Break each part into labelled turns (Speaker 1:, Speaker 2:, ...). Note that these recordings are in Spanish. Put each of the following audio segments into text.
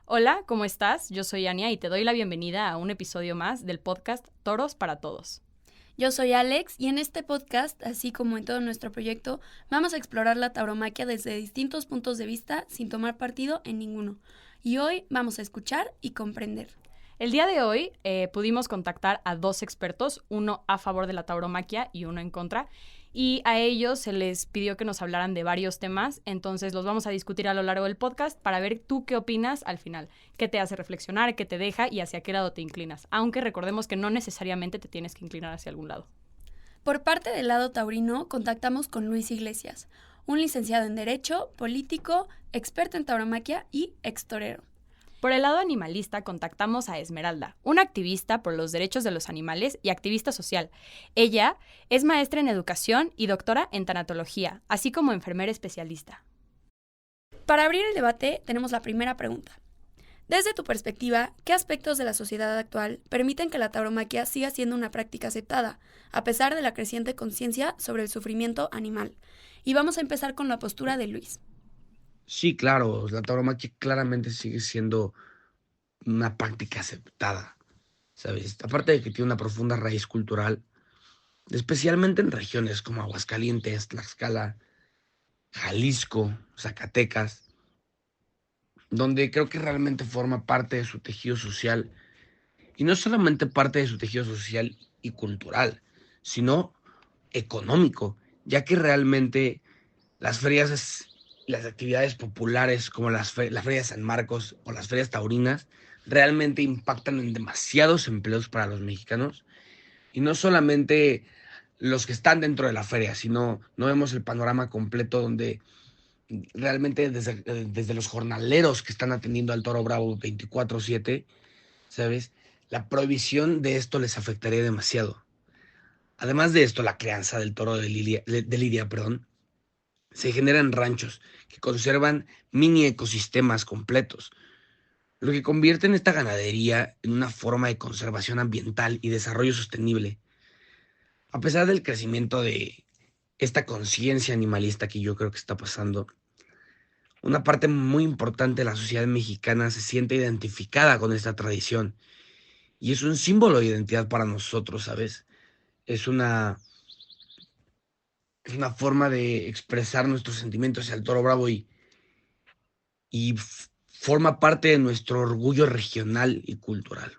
Speaker 1: Hola, ¿cómo estás? Yo soy Ania y te doy la bienvenida a un episodio más del podcast Toros para Todos.
Speaker 2: Yo soy Alex y en este podcast, así como en todo nuestro proyecto, vamos a explorar la tauromaquia desde distintos puntos de vista sin tomar partido en ninguno. Y hoy vamos a escuchar y comprender.
Speaker 1: El día de hoy pudimos contactar a dos expertos, uno a favor de la tauromaquia y uno en contra, y a ellos se les pidió que nos hablaran de varios temas, entonces los vamos a discutir a lo largo del podcast para ver tú qué opinas al final, qué te hace reflexionar, qué te deja y hacia qué lado te inclinas, aunque recordemos que no necesariamente te tienes que inclinar hacia algún lado.
Speaker 2: Por parte del lado taurino, contactamos con Luis Iglesias, un licenciado en Derecho, político, experto en tauromaquia y extorero.
Speaker 1: Por el lado animalista, contactamos a Esmeralda, una activista por los derechos de los animales y activista social. Ella es maestra en educación y doctora en tanatología, así como enfermera especialista.
Speaker 2: Para abrir el debate, tenemos la primera pregunta. Desde tu perspectiva, ¿qué aspectos de la sociedad actual permiten que la tauromaquia siga siendo una práctica aceptada, a pesar de la creciente conciencia sobre el sufrimiento animal? Y vamos a empezar con la postura de Luis.
Speaker 3: Sí, claro, la tauromaquia claramente sigue siendo una práctica aceptada, ¿sabes? Aparte de que tiene una profunda raíz cultural, especialmente en regiones como Aguascalientes, Tlaxcala, Jalisco, Zacatecas, donde creo que realmente forma parte de su tejido social, y no solamente parte de su tejido social y cultural, sino económico, ya que realmente las las actividades populares como la Feria de San Marcos o las ferias taurinas realmente impactan en demasiados empleos para los mexicanos y no solamente los que están dentro de la feria, sino no vemos el panorama completo donde realmente desde los jornaleros que están atendiendo al Toro Bravo 24/7, ¿sabes? La prohibición de esto les afectaría demasiado. Además de esto, la crianza del toro de Lidia, perdón, se generan ranchos que conservan mini ecosistemas completos, lo que convierte en esta ganadería en una forma de conservación ambiental y desarrollo sostenible. A pesar del crecimiento de esta conciencia animalista que yo creo que está pasando, una parte muy importante de la sociedad mexicana se siente identificada con esta tradición y es un símbolo de identidad para nosotros, ¿sabes? Es una, es una forma de expresar nuestros sentimientos hacia el toro bravo y forma parte de nuestro orgullo regional y cultural.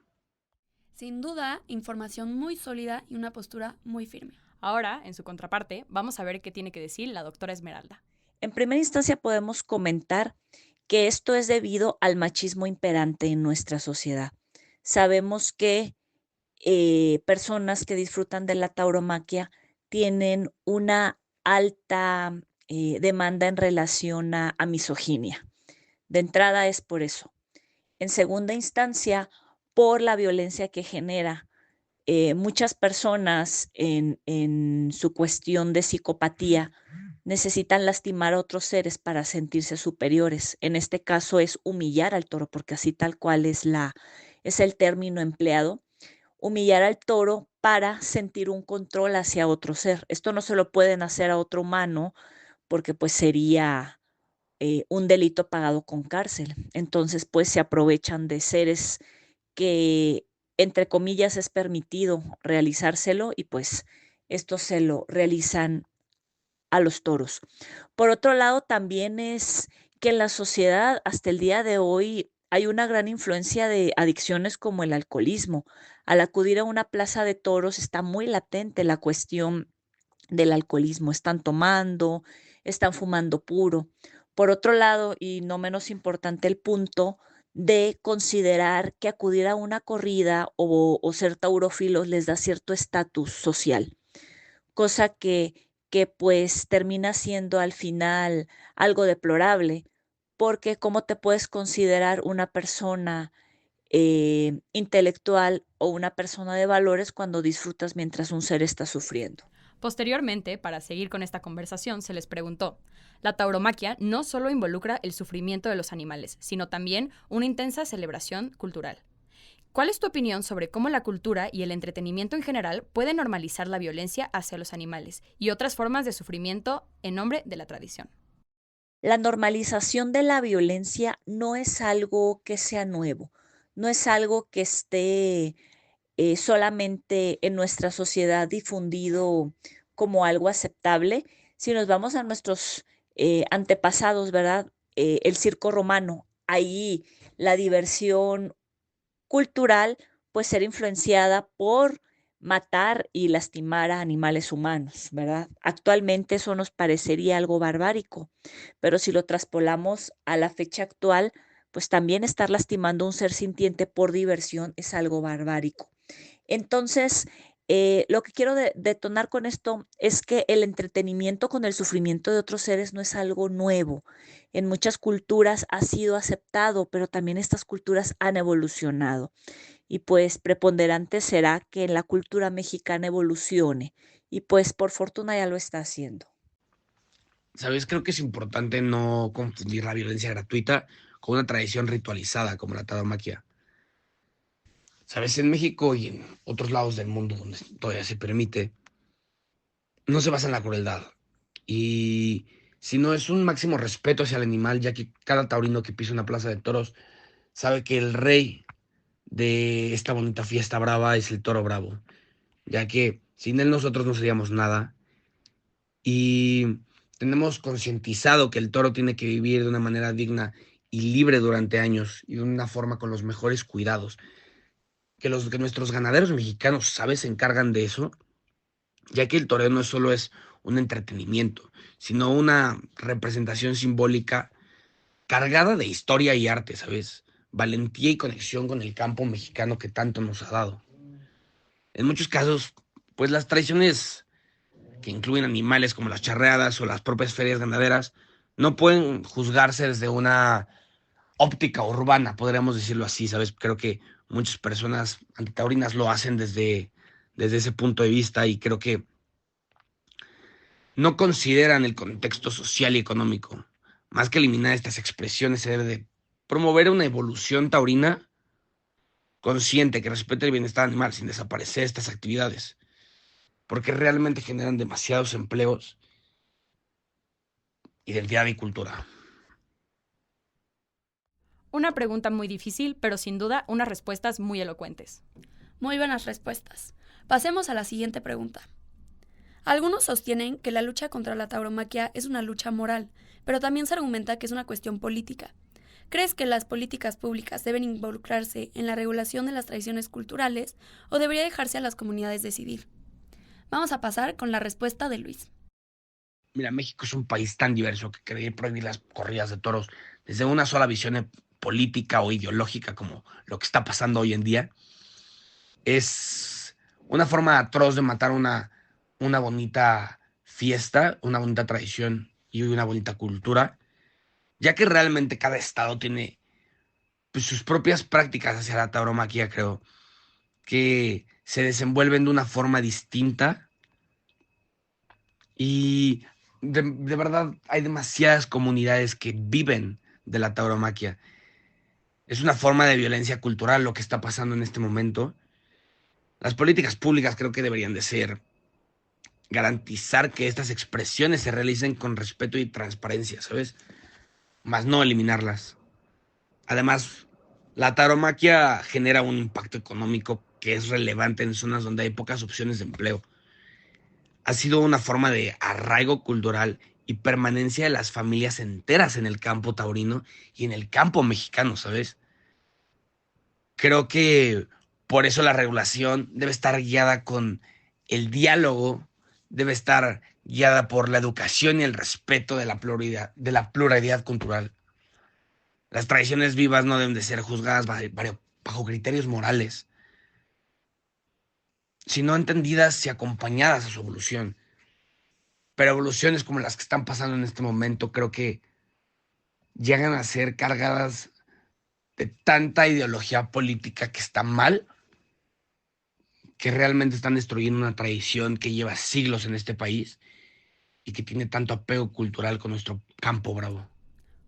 Speaker 2: Sin duda, información muy sólida y una postura muy firme.
Speaker 1: Ahora, en su contraparte, vamos a ver qué tiene que decir la doctora Esmeralda.
Speaker 4: En primera instancia, podemos comentar que esto es debido al machismo imperante en nuestra sociedad. Sabemos que personas que disfrutan de la tauromaquia tienen una alta demanda en relación a misoginia. De entrada es por eso. En segunda instancia, por la violencia que genera. Muchas personas en su cuestión de psicopatía necesitan lastimar a otros seres para sentirse superiores. En este caso es humillar al toro, porque así tal cual es el término empleado, humillar al toro para sentir un control hacia otro ser. Esto no se lo pueden hacer a otro humano porque pues sería un delito pagado con cárcel. Entonces pues se aprovechan de seres que entre comillas es permitido realizárselo y pues esto se lo realizan a los toros. Por otro lado, también es que en la sociedad hasta el día de hoy hay una gran influencia de adicciones como el alcoholismo. Al acudir a una plaza de toros está muy latente la cuestión del alcoholismo. Están tomando, están fumando puro. Por otro lado, y no menos importante el punto de considerar que acudir a una corrida o ser taurófilos les da cierto estatus social, cosa que pues termina siendo al final algo deplorable, porque ¿cómo te puedes considerar una persona intelectual o una persona de valores cuando disfrutas mientras un ser está sufriendo?
Speaker 1: Posteriormente, para seguir con esta conversación, se les preguntó, la tauromaquia no solo involucra el sufrimiento de los animales, sino también una intensa celebración cultural. ¿Cuál es tu opinión sobre cómo la cultura y el entretenimiento en general pueden normalizar la violencia hacia los animales y otras formas de sufrimiento en nombre de la tradición?
Speaker 4: La normalización de la violencia no es algo que sea nuevo, no es algo que esté solamente en nuestra sociedad difundido como algo aceptable. Si nos vamos a nuestros antepasados, ¿verdad? El circo romano, ahí la diversión cultural, pues ser influenciada por matar y lastimar a animales humanos, ¿verdad? Actualmente eso nos parecería algo barbárico, pero si lo traspolamos a la fecha actual, pues también estar lastimando a un ser sintiente por diversión es algo barbárico. Entonces, lo que quiero detonar con esto es que el entretenimiento con el sufrimiento de otros seres no es algo nuevo. En muchas culturas ha sido aceptado, pero también estas culturas han evolucionado. Y pues preponderante será que en la cultura mexicana evolucione. Y pues por fortuna ya lo está haciendo.
Speaker 3: ¿Sabes? Creo que es importante no confundir la violencia gratuita con una tradición ritualizada como la tauromaquia. ¿Sabes? En México y en otros lados del mundo donde todavía se permite, no se basa en la crueldad. Y si no es un máximo respeto hacia el animal, ya que cada taurino que pisa una plaza de toros sabe que el rey de esta bonita fiesta brava es el toro bravo, ya que sin él nosotros no seríamos nada. Y tenemos concientizado que el toro tiene que vivir de una manera digna y libre durante años y de una forma con los mejores cuidados. Que nuestros ganaderos mexicanos, ¿sabes?, se encargan de eso, ya que el toreo no solo es un entretenimiento, sino una representación simbólica cargada de historia y arte, ¿sabes? Valentía y conexión con el campo mexicano que tanto nos ha dado. En muchos casos, pues las tradiciones que incluyen animales como las charreadas o las propias ferias ganaderas no pueden juzgarse desde una óptica urbana, podríamos decirlo así, ¿sabes? Creo que muchas personas antitaurinas lo hacen desde ese punto de vista y creo que no consideran el contexto social y económico. Más que eliminar estas expresiones, se debe de promover una evolución taurina consciente que respete el bienestar animal sin desaparecer estas actividades, porque realmente generan demasiados empleos, identidad y cultura.
Speaker 1: Una pregunta muy difícil, pero sin duda unas respuestas muy elocuentes.
Speaker 2: Muy buenas respuestas. Pasemos a la siguiente pregunta. Algunos sostienen que la lucha contra la tauromaquia es una lucha moral, pero también se argumenta que es una cuestión política. ¿Crees que las políticas públicas deben involucrarse en la regulación de las tradiciones culturales o debería dejarse a las comunidades decidir? Vamos a pasar con la respuesta de Luis.
Speaker 3: Mira, México es un país tan diverso que querer prohibir las corridas de toros desde una sola visión política o ideológica como lo que está pasando hoy en día es una forma atroz de matar una bonita fiesta, una bonita tradición y una bonita cultura, ya que realmente cada estado tiene pues, sus propias prácticas hacia la tauromaquia, creo, que se desenvuelven de una forma distinta y de verdad hay demasiadas comunidades que viven de la tauromaquia. Es una forma de violencia cultural lo que está pasando en este momento. Las políticas públicas creo que deberían de ser garantizar que estas expresiones se realicen con respeto y transparencia, ¿sabes? Más no eliminarlas. Además, la tauromaquia genera un impacto económico que es relevante en zonas donde hay pocas opciones de empleo. Ha sido una forma de arraigo cultural y permanencia de las familias enteras en el campo taurino y en el campo mexicano, ¿sabes? Creo que por eso la regulación debe estar guiada con el diálogo, debe estar guiada por la educación y el respeto de la pluralidad cultural. Las tradiciones vivas no deben de ser juzgadas bajo criterios morales, sino entendidas y acompañadas a su evolución. Pero evoluciones como las que están pasando en este momento creo que llegan a ser cargadas de tanta ideología política que está mal, que realmente están destruyendo una tradición que lleva siglos en este país y que tiene tanto apego cultural con nuestro campo bravo.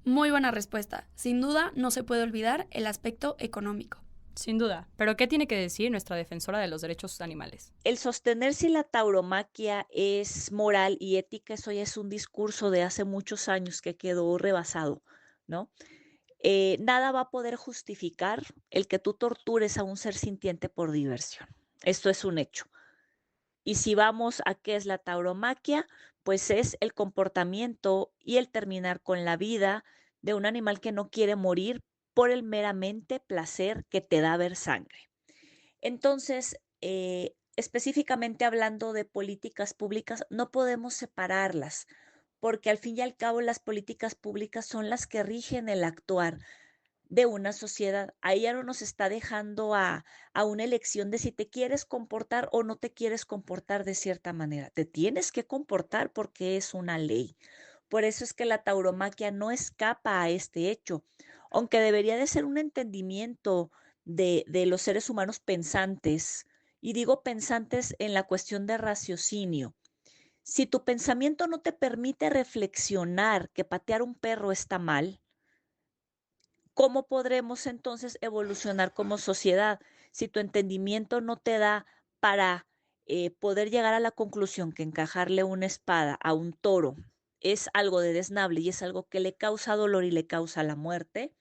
Speaker 2: Muy buena respuesta. Sin duda, no se puede olvidar el aspecto económico.
Speaker 1: Sin duda. Pero ¿qué tiene que decir nuestra defensora de los derechos animales?
Speaker 4: El sostener si la tauromaquia es moral y ética, eso ya es un discurso de hace muchos años que quedó rebasado, ¿no? Nada va a poder justificar el que tú tortures a un ser sintiente por diversión. Esto es un hecho. Y si vamos a qué es la tauromaquia, pues es el comportamiento y el terminar con la vida de un animal que no quiere morir por el meramente placer que te da ver sangre. Entonces, específicamente hablando de políticas públicas, no podemos separarlas, porque al fin y al cabo las políticas públicas son las que rigen el actuar de una sociedad. Ahí ya no nos está dejando a una elección de si te quieres comportar o no te quieres comportar de cierta manera. Te tienes que comportar porque es una ley. Por eso es que la tauromaquia no escapa a este hecho, aunque debería de ser un entendimiento de los seres humanos pensantes, y digo pensantes en la cuestión de raciocinio. Si tu pensamiento no te permite reflexionar que patear un perro está mal, ¿cómo podremos entonces evolucionar como sociedad si tu entendimiento no te da para poder llegar a la conclusión que encajarle una espada a un toro es algo desnable y es algo que le causa dolor y le causa la muerte?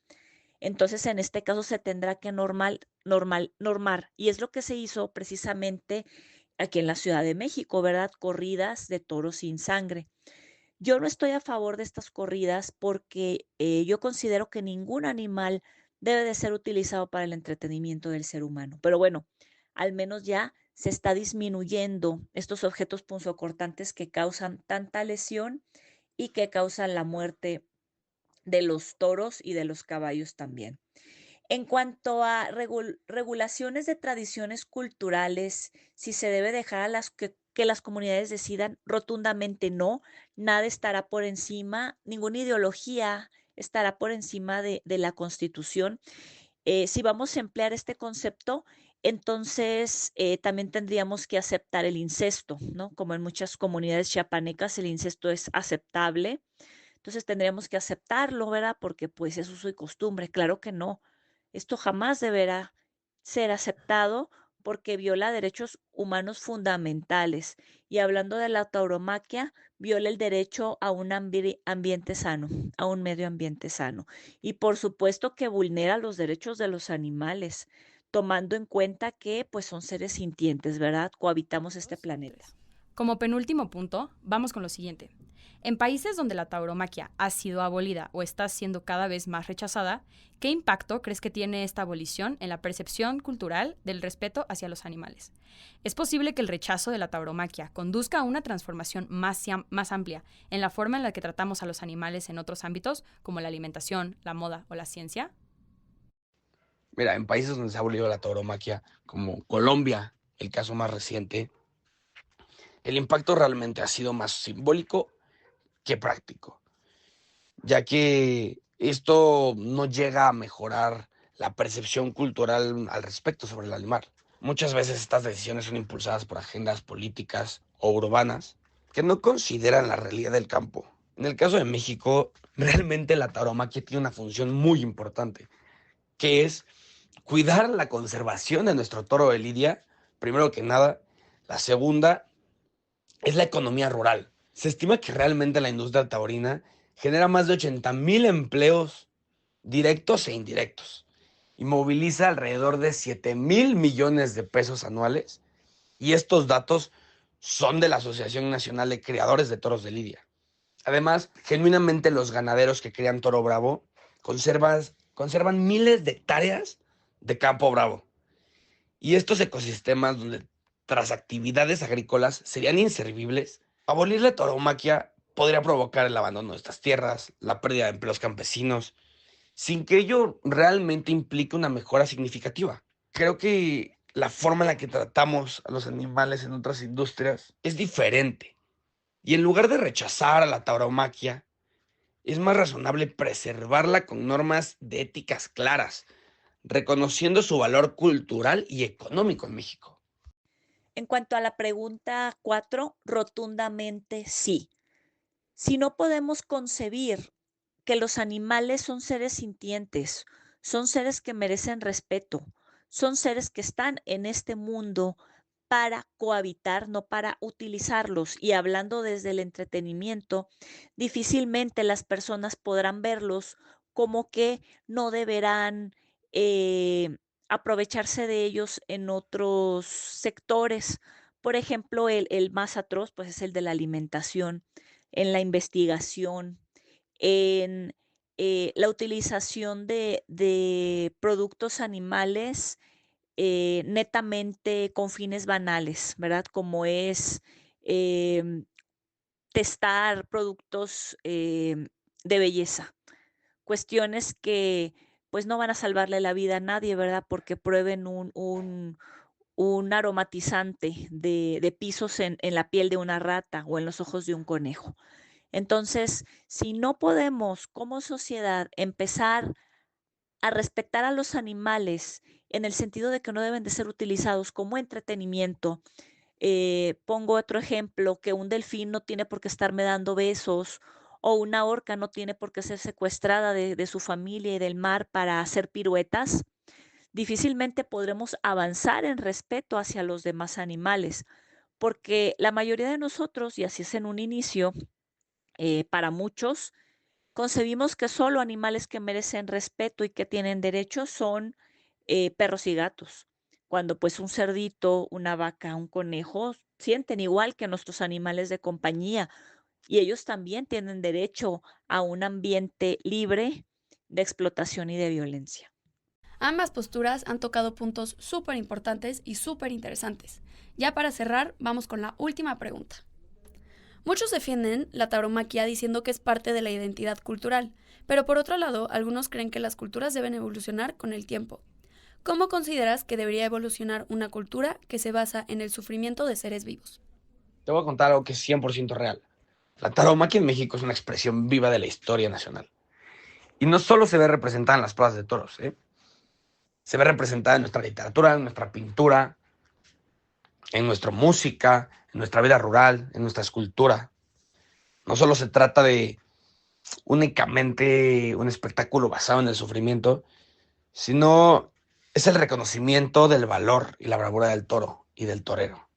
Speaker 4: Entonces, en este caso se tendrá que normar. Y es lo que se hizo precisamente aquí en la Ciudad de México, ¿verdad? Corridas de toros sin sangre. Yo no estoy a favor de estas corridas porque yo considero que ningún animal debe de ser utilizado para el entretenimiento del ser humano. Pero bueno, al menos ya se está disminuyendo estos objetos punzocortantes que causan tanta lesión y que causan la muerte de los toros y de los caballos también. En cuanto a regulaciones de tradiciones culturales, si se debe dejar a que las comunidades decidan, rotundamente no, nada estará por encima, ninguna ideología estará por encima de la Constitución. Si vamos a emplear este concepto, entonces también tendríamos que aceptar el incesto, ¿no? Como en muchas comunidades chiapanecas el incesto es aceptable, entonces tendríamos que aceptarlo, ¿verdad? Porque pues es uso y costumbre. Claro que no. Esto jamás deberá ser aceptado porque viola derechos humanos fundamentales. Y hablando de la tauromaquia, viola el derecho a un ambiente sano, a un medio ambiente sano. Y por supuesto que vulnera los derechos de los animales, tomando en cuenta que pues son seres sintientes, ¿verdad? Cohabitamos este planeta.
Speaker 1: Como penúltimo punto, vamos con lo siguiente. En países donde la tauromaquia ha sido abolida o está siendo cada vez más rechazada, ¿qué impacto crees que tiene esta abolición en la percepción cultural del respeto hacia los animales? ¿Es posible que el rechazo de la tauromaquia conduzca a una transformación más amplia en la forma en la que tratamos a los animales en otros ámbitos, como la alimentación, la moda o la ciencia?
Speaker 3: Mira, en países donde se ha abolido la tauromaquia, como Colombia, el caso más reciente, el impacto realmente ha sido más simbólico que práctico, ya que esto no llega a mejorar la percepción cultural al respecto sobre el animal. Muchas veces estas decisiones son impulsadas por agendas políticas o urbanas que no consideran la realidad del campo. En el caso de México, realmente la tauromaquia tiene una función muy importante, que es cuidar la conservación de nuestro toro de lidia, primero que nada. La segunda es la economía rural. Se estima que realmente la industria taurina genera más de 80,000 empleos directos e indirectos y moviliza alrededor de 7,000 millones de pesos anuales. Y estos datos son de la Asociación Nacional de Criadores de Toros de Lidia. Además, genuinamente los ganaderos que crían toro bravo conservan miles de hectáreas de campo bravo. Y estos ecosistemas donde tras actividades agrícolas serían inservibles, abolir la tauromaquia podría provocar el abandono de estas tierras, la pérdida de empleos campesinos, sin que ello realmente implique una mejora significativa. Creo que la forma en la que tratamos a los animales en otras industrias es diferente. Y en lugar de rechazar a la tauromaquia, es más razonable preservarla con normas de éticas claras, reconociendo su valor cultural y económico en México.
Speaker 4: En cuanto a la pregunta 4, rotundamente sí. Si no podemos concebir que los animales son seres sintientes, son seres que merecen respeto, son seres que están en este mundo para cohabitar, no para utilizarlos. Y hablando desde el entretenimiento, difícilmente las personas podrán verlos como que no deberán aprovecharse de ellos en otros sectores. Por ejemplo, el más atroz, pues es el de la alimentación, en la investigación, en la utilización de productos animales netamente con fines banales, ¿verdad? Como es em, testar productos de belleza, cuestiones que pues no van a salvarle la vida a nadie, ¿verdad? Porque prueben un aromatizante de pisos en la piel de una rata o en los ojos de un conejo. Entonces, si no podemos como sociedad empezar a respetar a los animales en el sentido de que no deben de ser utilizados como entretenimiento. Pongo otro ejemplo, que un delfín no tiene por qué estarme dando besos o una orca no tiene por qué ser secuestrada de su familia y del mar para hacer piruetas. Difícilmente podremos avanzar en respeto hacia los demás animales, porque la mayoría de nosotros, y así es en un inicio, para muchos, concebimos que solo animales que merecen respeto y que tienen derechos son perros y gatos, cuando pues un cerdito, una vaca, un conejo sienten igual que nuestros animales de compañía y ellos también tienen derecho a un ambiente libre de explotación y de violencia.
Speaker 2: Ambas posturas han tocado puntos súper importantes y súper interesantes. Ya para cerrar, vamos con la última pregunta. Muchos defienden la tauromaquia diciendo que es parte de la identidad cultural, pero por otro lado, algunos creen que las culturas deben evolucionar con el tiempo. ¿Cómo consideras que debería evolucionar una cultura que se basa en el sufrimiento de seres vivos?
Speaker 3: Te voy a contar algo que es 100% real. La tauromaquia en México es una expresión viva de la historia nacional. Y no solo se ve representada en las plazas de toros, se ve representada en nuestra literatura, en nuestra pintura, en nuestra música, en nuestra vida rural, en nuestra escultura. No solo se trata de únicamente un espectáculo basado en el sufrimiento, sino es el reconocimiento del valor y la bravura del toro y del torero.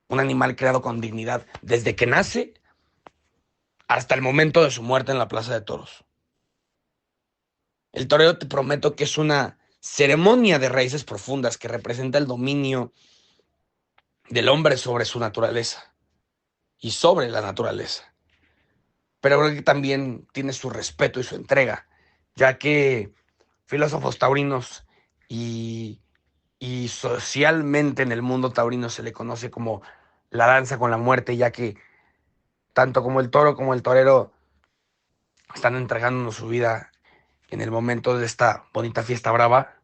Speaker 3: Un animal creado con dignidad desde que nace hasta el momento de su muerte en la plaza de toros. El torero, te prometo que es una ceremonia de raíces profundas que representa el dominio del hombre sobre su naturaleza y sobre la naturaleza. Pero creo que también tiene su respeto y su entrega, ya que filósofos taurinos y socialmente en el mundo taurino se le conoce como la danza con la muerte, ya que tanto como el toro como el torero están entregándonos su vida en el momento de esta bonita fiesta brava.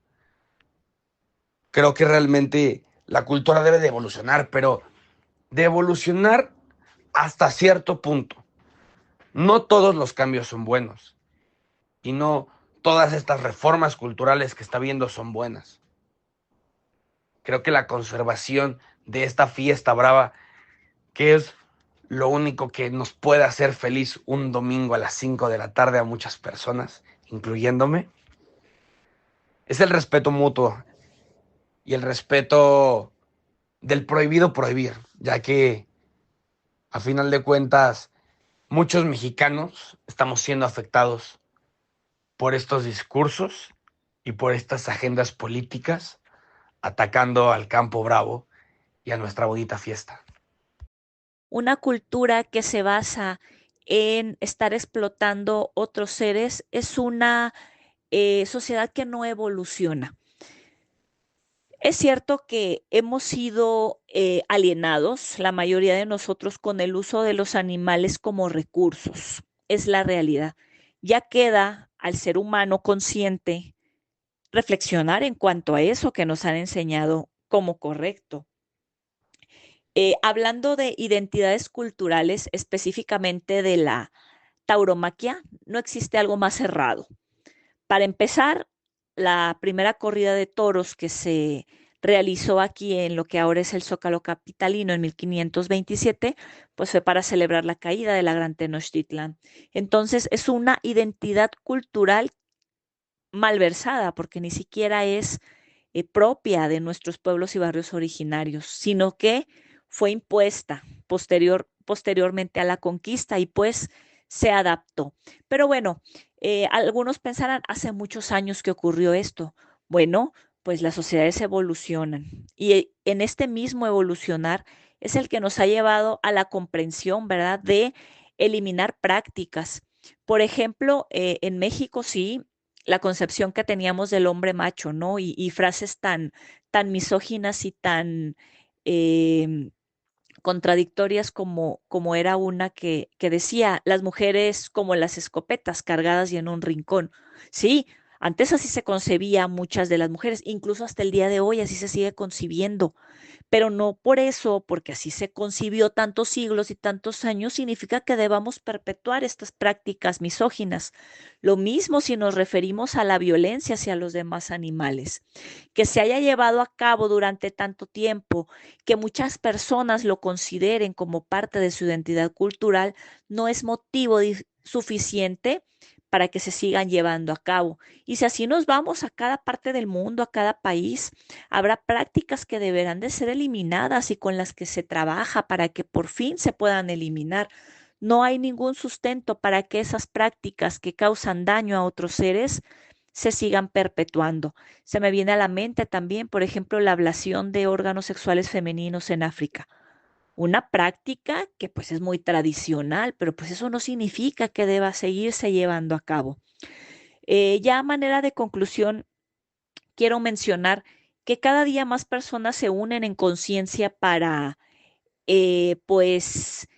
Speaker 3: Creo que realmente la cultura debe de evolucionar, pero de evolucionar hasta cierto punto. No todos los cambios son buenos y no todas estas reformas culturales que está viendo son buenas. Creo que la conservación de esta fiesta brava, que es lo único que nos puede hacer feliz un domingo a las 5 de la tarde a muchas personas, incluyéndome, es el respeto mutuo y el respeto del prohibido prohibir, ya que a final de cuentas muchos mexicanos estamos siendo afectados por estos discursos y por estas agendas políticas atacando al campo bravo y a nuestra bonita fiesta.
Speaker 4: Una cultura que se basa en estar explotando otros seres es una sociedad que no evoluciona. Es cierto que hemos sido alienados, la mayoría de nosotros, con el uso de los animales como recursos. Es la realidad. Ya queda al ser humano consciente reflexionar en cuanto a eso que nos han enseñado como correcto. Hablando de identidades culturales, específicamente de la tauromaquia, no existe algo más cerrado. Para empezar, la primera corrida de toros que se realizó aquí en lo que ahora es el Zócalo capitalino en 1527, pues fue para celebrar la caída de la Gran Tenochtitlan. Entonces es una identidad cultural malversada porque ni siquiera es propia de nuestros pueblos y barrios originarios, sino que fue impuesta posteriormente a la conquista y pues se adaptó. Pero bueno, algunos pensarán, hace muchos años que ocurrió esto. Bueno, pues las sociedades evolucionan y en este mismo evolucionar es el que nos ha llevado a la comprensión, ¿verdad?, de eliminar prácticas. Por ejemplo, en México sí, la concepción que teníamos del hombre macho, ¿no? Y frases tan misóginas y tan contradictorias como era una que decía, las mujeres como las escopetas cargadas y en un rincón. Sí, antes así se concebía muchas de las mujeres, incluso hasta el día de hoy así se sigue concibiendo, pero no por eso, porque así se concibió tantos siglos y tantos años, significa que debamos perpetuar estas prácticas misóginas. Lo mismo si nos referimos a la violencia hacia los demás animales, que se haya llevado a cabo durante tanto tiempo, que muchas personas lo consideren como parte de su identidad cultural, no es motivo suficiente para que se sigan llevando a cabo. Y si así nos vamos a cada parte del mundo, a cada país, habrá prácticas que deberán de ser eliminadas y con las que se trabaja para que por fin se puedan eliminar. No hay ningún sustento para que esas prácticas que causan daño a otros seres se sigan perpetuando. Se me viene a la mente también, por ejemplo, la ablación de órganos sexuales femeninos en África. Una práctica que pues es muy tradicional, pero pues eso no significa que deba seguirse llevando a cabo. Ya a manera de conclusión, quiero mencionar que cada día más personas se unen en conciencia para pues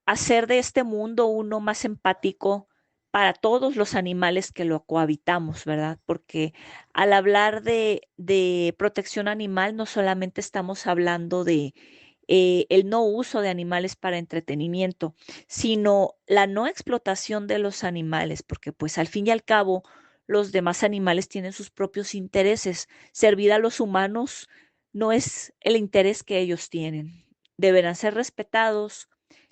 Speaker 4: hacer de este mundo uno más empático para todos los animales que lo cohabitamos, ¿verdad? Porque al hablar de protección animal no solamente estamos hablando de el no uso de animales para entretenimiento, sino la no explotación de los animales, porque pues al fin y al cabo los demás animales tienen sus propios intereses. Servir a los humanos no es el interés que ellos tienen. Deberán ser respetados,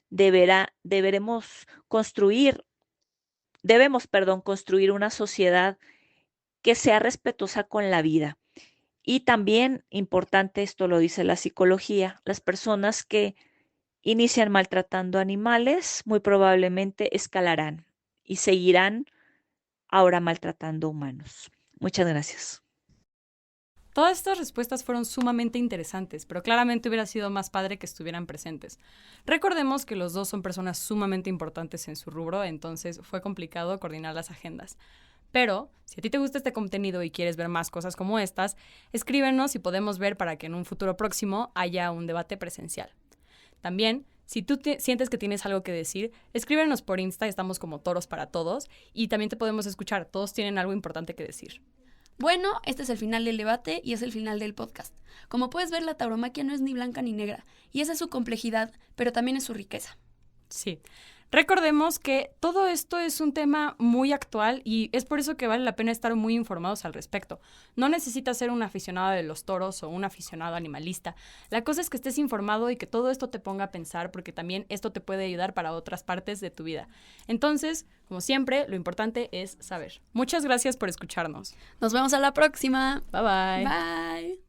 Speaker 4: deberemos construir, debemos, perdón, construir una sociedad que sea respetuosa con la vida. Y también, importante, esto lo dice la psicología, las personas que inician maltratando animales muy probablemente escalarán y seguirán ahora maltratando humanos. Muchas gracias.
Speaker 1: Todas estas respuestas fueron sumamente interesantes, pero claramente hubiera sido más padre que estuvieran presentes. Recordemos que los dos son personas sumamente importantes en su rubro, entonces fue complicado coordinar las agendas. Pero, si a ti te gusta este contenido y quieres ver más cosas como estas, escríbenos y podemos ver para que en un futuro próximo haya un debate presencial. También, si tú sientes que tienes algo que decir, escríbenos por Insta, estamos como Toros para Todos, y también te podemos escuchar, todos tienen algo importante que decir.
Speaker 2: Bueno, este es el final del debate y es el final del podcast. Como puedes ver, la tauromaquia no es ni blanca ni negra, y esa es su complejidad, pero también es su riqueza.
Speaker 1: Sí. Recordemos que todo esto es un tema muy actual y es por eso que vale la pena estar muy informados al respecto. No necesitas ser un aficionado de los toros o un aficionado animalista. La cosa es que estés informado y que todo esto te ponga a pensar, porque también esto te puede ayudar para otras partes de tu vida. Entonces, como siempre, lo importante es saber. Muchas gracias por escucharnos.
Speaker 2: Nos vemos a la próxima.
Speaker 1: Bye bye.
Speaker 2: Bye.